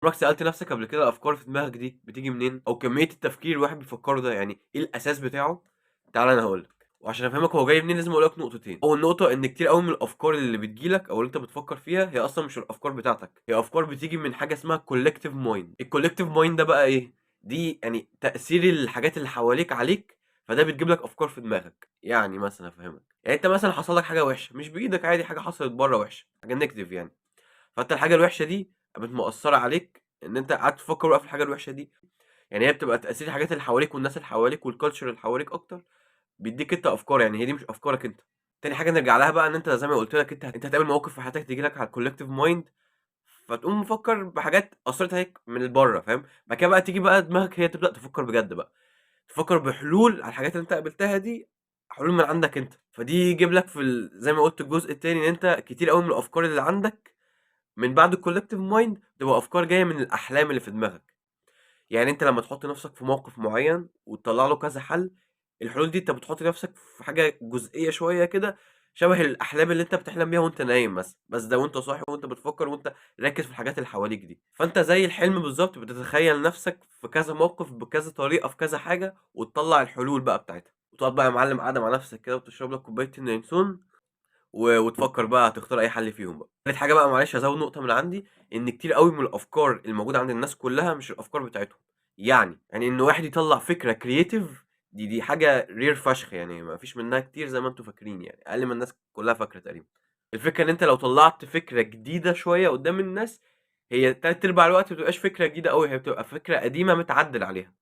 عمرك سألت نفسك قبل كده الأفكار في دماغك دي بتيجي منين؟ أو كمية التفكير الواحد بيفكّره ده يعني إيه الأساس بتاعه؟ تعالَ أنا هاقول لك، وعشان أفهمك هو جاي منين لازم أقول لك نقطتين. أول نقطة إن كتير أوي من الأفكار اللي بتيجي لك أو اللي أنت بتفكّر فيها هي أصلًا مش الأفكار بتاعتك، هي أفكار بتيجي من حاجة اسمها collective mind. الcollective mind ده بقى إيه؟ دي يعني تأثير الحاجات اللي حواليك عليك، فده بتجيب لك أفكار في دماغك. يعني مثلًا أفهمك، يعني أنت مثلًا حصل لك حاجة وحشة، مش بإيدك عادي حاجة حصلت برّه وحشة، حاجة negative يعني. فأنت الحاجة الوحشة دي قامت مأثّرة عليك إن أنت قعدت تفكّر بقى في الحاجة الوحشة دي، يعني هي بتبقى تأثير الحاجات اللي حواليك والناس اللي حواليك والculture اللي حواليك أكتر، بيدّيك أنت أفكار، يعني هي دي مش أفكارك أنت. تاني حاجة نرجع لها بقى إن أنت زي ما قُلت لك أنت هتقابل مواقف في حياتك تيجي لك على الcollective mind فتقوم مفكّر بحاجات أثّرت عليك من برّه فاهم، بعد كده بقى تيجي بقى دماغك هي تبدأ تفكّر بجد بقى، تفكّر بحلول على الحاجات اللي أنت قابلتها دي، حلول من عندك أنت، فدي يجيب لك في زي ما قُلت الجزء التاني إن أنت كتير أوي من الأفكار اللي عندك من بعد الcollective mind تبقى أفكار جاية من الأحلام اللي في دماغك، يعني أنت لمّا تحُط نَفْسك في موقف معيّن وتطلّع له كذا حَل، الحلول دي أنت بتحُط نَفْسك في حاجة جزئية شوية كده، شبه الأحلام اللي أنت بتحلم بيها وأنت نايم مثلًا، بس ده وأنت صاحي وأنت بتفكّر وأنت راكز في الحاجات اللي حواليك دي، فأنت زي الحلم بالضبط بتتخيّل نَفْسك في كذا موقف بكذا طريقة في كذا حاجة، وتطلّع الحلول بقى بتاعتها، وتقعد بقى يا معلم قاعدة مع نَفْسك كده وتشرب لك كوباية اليانسون وتفكّر بقى هتختار أي حل فيهم بقى. تالت حاجة بقى معلش هازوّد نقطة من عندي، إن كتير أوي من الأفكار الموجودة عند الناس كلّها مش الأفكار بتاعتهم، يعني إن واحد يطلّع فكرة creative دي حاجة rare فشخ يعني ما فيش منها كتير زي ما أنتم فاكرين يعني، أقل ما الناس كلّها فاكرة تقريبًا. الفكرة إن أنت لو طلّعت فكرة جديدة شوية قدّام الناس، هي تلات أرباع الوقت ما بتبقاش فكرة جديدة أوي، هي بتبقى فكرة قديمة متعدّل عليها.